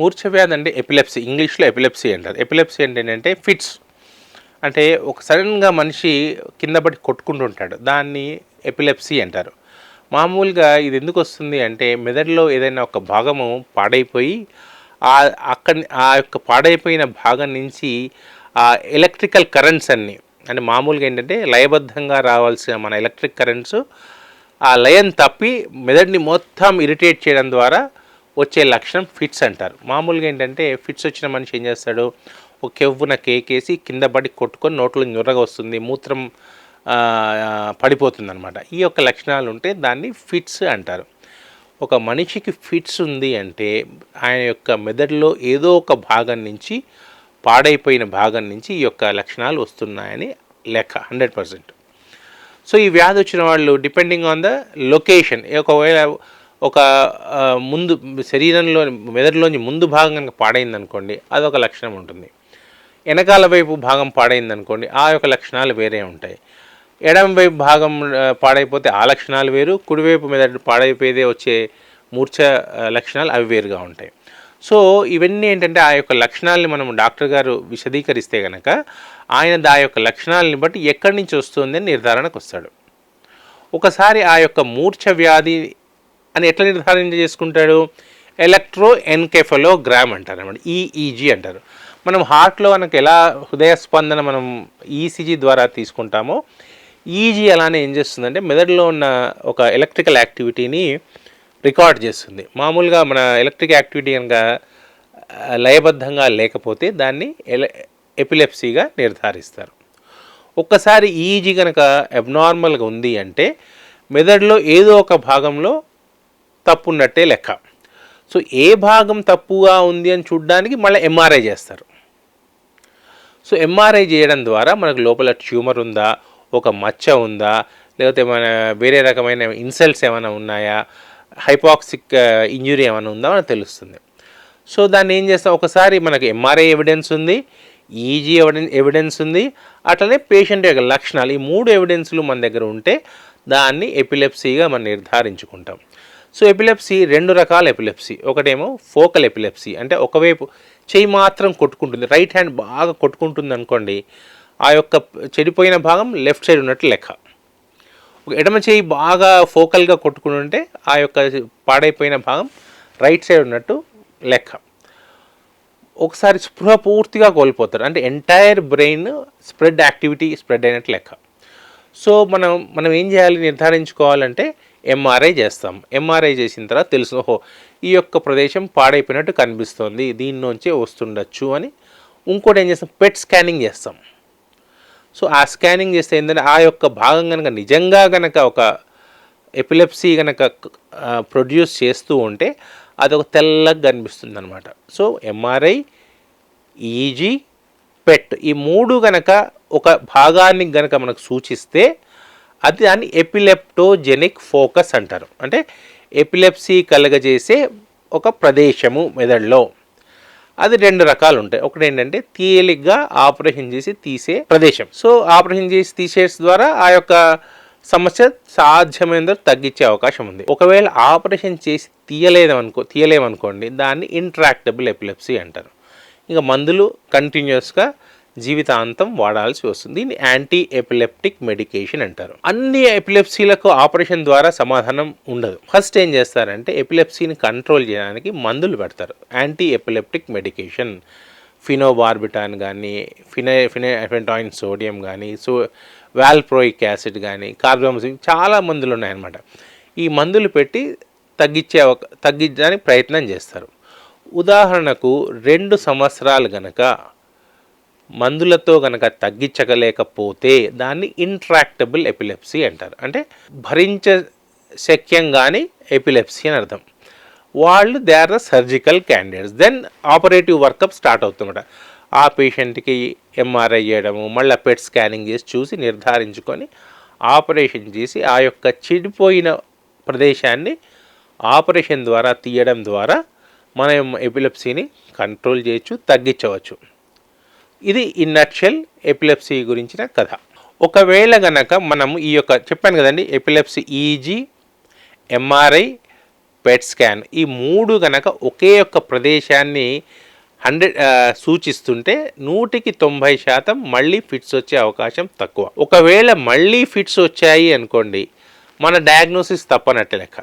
మూర్ఛ వ్యాధి అంటే ఎపిలెప్సీ, ఇంగ్లీష్లో ఎపిలెప్సీ అంటారు. ఎపిలెప్సీ అంటే ఏంటంటే ఫిట్స్, అంటే ఒక సడన్గా మనిషి కింద పడి కొట్టుకుంటుంటాడు, దాన్ని ఎపిలెప్సీ అంటారు. మామూలుగా ఇది ఎందుకు వస్తుంది అంటే మెదడులో ఏదైనా ఒక భాగము పాడైపోయి ఆ యొక్క పాడైపోయిన భాగం నుంచి ఆ ఎలక్ట్రికల్ కరెంట్స్ అన్నీ, అంటే మామూలుగా ఏంటంటే లయబద్ధంగా రావాల్సిన మన ఎలక్ట్రిక్ కరెంట్స్ ఆ లయం తప్పి మెదడుని మొత్తం ఇరిటేట్ చేయడం ద్వారా వచ్చే లక్షణం ఫిట్స్ అంటారు. మామూలుగా ఏంటంటే ఫిట్స్ వచ్చిన మనిషి ఏం చేస్తాడు, ఒక కెవ్వున కేకేసి కింద పడి కొట్టుకొని నోట్లో నురగ వస్తుంది, మూత్రం పడిపోతుంది అనమాట. ఈ యొక్క లక్షణాలు ఉంటే దాన్ని ఫిట్స్ అంటారు. ఒక మనిషికి ఫిట్స్ ఉంది అంటే ఆయన యొక్క మెదడులో ఏదో ఒక భాగం నుంచి, పాడైపోయిన భాగం నుంచి ఈ యొక్క లక్షణాలు వస్తున్నాయని లెక్క 100%. సో ఈ వ్యాధి వచ్చిన వాళ్ళు డిపెండింగ్ ఆన్ ద లొకేషన్, ఒకవేళ ఒక ముందు శరీరంలో మెదడులోని ముందు భాగం కనుక పాడైందనుకోండి అదొక లక్షణం ఉంటుంది. వెనకాల వైపు భాగం పాడైందనుకోండి ఆ యొక్క లక్షణాలు వేరే ఉంటాయి. ఎడమ వైపు భాగం పాడైపోతే ఆ లక్షణాలు వేరు, కుడివైపు మెదడు పాడైపోయేదే వచ్చే మూర్ఛ లక్షణాలు అవి వేరుగా ఉంటాయి. సో ఇవన్నీ ఏంటంటే ఆ యొక్క లక్షణాలని మనం డాక్టర్ గారు విశదీకరిస్తే కనుక ఆయన ఆ యొక్క లక్షణాలని బట్టి ఎక్కడి నుంచి వస్తుంది అని నిర్ధారణకు వస్తాడు. ఒకసారి ఆ యొక్క మూర్ఛ వ్యాధి అని ఎట్లా నిర్ధారణ చేసుకుంటాడు, ఎలక్ట్రోఎన్కెఫలోగ్రామ్ అంటారు అన్నమాట, ఈఈజీ అంటారు. మనం హార్ట్లో మనకు ఎలా హృదయ స్పందన మనం ఈసీజీ ద్వారా తీసుకుంటామో ఈజీ అలానే ఏం చేస్తుందంటే మెదడులో ఉన్న ఒక ఎలక్ట్రికల్ యాక్టివిటీని రికార్డ్ చేస్తుంది. మామూలుగా మన ఎలక్ట్రిక్ యాక్టివిటీ కనుక లయబద్ధంగా లేకపోతే దాన్ని ఎపిలెప్సీగా నిర్ధారిస్తారు. ఒక్కసారి ఈజీ కనుక అబ్నార్మల్గా ఉంది అంటే మెదడులో ఏదో ఒక భాగంలో తప్పు ఉన్నట్టే లెక్క. సో ఏ భాగం తప్పుగా ఉంది అని చూడడానికి మళ్ళీ ఎంఆర్ఐ చేస్తారు. సో ఎంఆర్ఐ చేయడం ద్వారా మనకు లోపల ట్యూమర్ ఉందా, ఒక మచ్చ ఉందా, లేకపోతే మన వేరే రకమైన ఇన్సల్ట్స్ ఏమైనా ఉన్నాయా, హైపాక్సిక్ ఇంజురీ ఏమైనా ఉందా అని తెలుస్తుంది. సో దాన్ని ఏం చేస్తాం, ఒకసారి మనకు ఎంఆర్ఐ ఎవిడెన్స్ ఉంది, ఈజీ ఎవిడెన్స్ ఉంది, అట్లనే పేషెంట్ యొక్క లక్షణాలు, ఈ 3 ఎవిడెన్స్లు మన దగ్గర ఉంటే దాన్ని ఎపిలెప్సీగా మనం నిర్ధారించుకుంటాం. సో ఎపిలెప్సీ 2 రకాల ఎపిలెప్సీ. ఒకటేమో ఫోకల్ ఎపిలెప్సీ, అంటే ఒకవైపు చెయ్యి మాత్రం కొట్టుకుంటుంది, రైట్ హ్యాండ్ బాగా కొట్టుకుంటుంది అనుకోండి, ఆ యొక్క చెడిపోయిన భాగం లెఫ్ట్ సైడ్ ఉన్నట్టు లెక్క. ఎడమ చేయి బాగా ఫోకల్గా కొట్టుకుంటుంటే ఆ యొక్క పాడైపోయిన భాగం రైట్ సైడ్ ఉన్నట్టు లెక్క. ఒకసారి స్పృహ పూర్తిగా కోల్పోతారు, అంటే ఎంటైర్ బ్రెయిన్ యాక్టివిటీ స్ప్రెడ్ అయినట్టు లెక్క. సో మనం ఏం చేయాలి, నిర్ధారించుకోవాలంటే ఎంఆర్ఐ చేస్తాం. ఎంఆర్ఐ చేసిన తర్వాత తెలుసు, ఓహో ఈ యొక్క ప్రదేశం పాడైపోయినట్టు కనిపిస్తుంది, దీని నుంచే వస్తుండొచ్చు అని. ఇంకోటి ఏం చేస్తాం, పెట్ స్కానింగ్ చేస్తాం. సో ఆ స్కానింగ్ చేస్తే ఏంటంటే ఆ యొక్క భాగం కనుక నిజంగా కనుక ఒక ఎపిలెప్సీ కనుక ప్రొడ్యూస్ చేస్తూ ఉంటే అదొక తెల్లగా కనిపిస్తుంది అనమాట. సో ఎంఆర్ఐ, ఈజీ, పెట్, ఈ 3 కనుక ఒక భాగాన్ని కనుక మనకు సూచిస్తే అది దాన్ని ఎపిలెప్టోజెనిక్ ఫోకస్ అంటారు. అంటే ఎపిలెప్సీ కలగజేసే ఒక ప్రదేశము మెదడులో. అది 2 రకాలు ఉంటాయి. ఒకటి ఏంటంటే తేలిగ్గా ఆపరేషన్ చేసి తీసే ప్రదేశం. సో ఆపరేషన్ చేసి తీసేసి ద్వారా ఆ యొక్క సమస్య సాధ్యమైనంత తగ్గించే అవకాశం ఉంది. ఒకవేళ ఆపరేషన్ చేసి తీయలేమనుకోండి దాన్ని ఇంట్రాక్టబుల్ ఎపిలెప్సీ అంటారు. ఇంకా మందులు కంటిన్యూస్గా జీవితాంతం వాడాల్సి వస్తుంది. దీన్ని యాంటీ ఎపిలెప్టిక్ మెడికేషన్ అంటారు. అన్ని ఎపిలెప్సీలకు ఆపరేషన్ ద్వారా సమాధానం ఉండదు. ఫస్ట్ ఏం చేస్తారంటే ఎపిలెప్సీని కంట్రోల్ చేయడానికి మందులు పెడతారు, యాంటీ ఎపిలెప్టిక్ మెడికేషన్. ఫినోబార్బిటాన్ కానీ, ఫినైఫెంటాయిన్ సోడియం కానీ, వాల్ప్రోయిక్ యాసిడ్ కానీ, కార్బోమజిన్, చాలా మందులు ఉన్నాయన్నమాట. ఈ మందులు పెట్టి తగ్గించడానికి ప్రయత్నం చేస్తారు. ఉదాహరణకు 2 సంవత్సరాలు గనక మందులతో కనుక తగ్గించలేకపోతే దాన్ని ఇంట్రాక్టబుల్ ఎపిలెప్సీ అంటారు. అంటే భరించశక్యంగాని ఎపిలెప్సీ అని అర్థం. వాళ్ళు they are the surgical candidates. Then operative workup start అవుతుందన్నమాట. ఆ పేషెంట్కి ఎంఆర్ఐ చేయడము, మళ్ళీ పెట్ స్కానింగ్ చేసి చూసి నిర్ధారించుకొని ఆపరేషన్ చేసి ఆ యొక్క చెడిపోయిన ప్రదేశాన్ని ఆపరేషన్ ద్వారా తీయడం ద్వారా మనం ఎపిలెప్సీని కంట్రోల్ చేయొచ్చు, తగ్గించవచ్చు. ఇది ఇన్ నట్షెల్ ఎపిలెప్సీ గురించిన కథ. ఒకవేళ గనక మనం ఈ యొక్క చెప్పాను కదండి, epilepsy easy, MRI, PET scan, ఈ 3 గనక ఒకే ఒక్క ప్రదేశాన్ని 100 సూచిస్తుంటే 100% మళ్ళీ ఫిట్స్ వచ్చే అవకాశం తక్కువ. ఒకవేళ మళ్ళీ ఫిట్స్ వచ్చాయి అనుకోండి, మన డయాగ్నోసిస్ తప్పనట్టే లెక్క.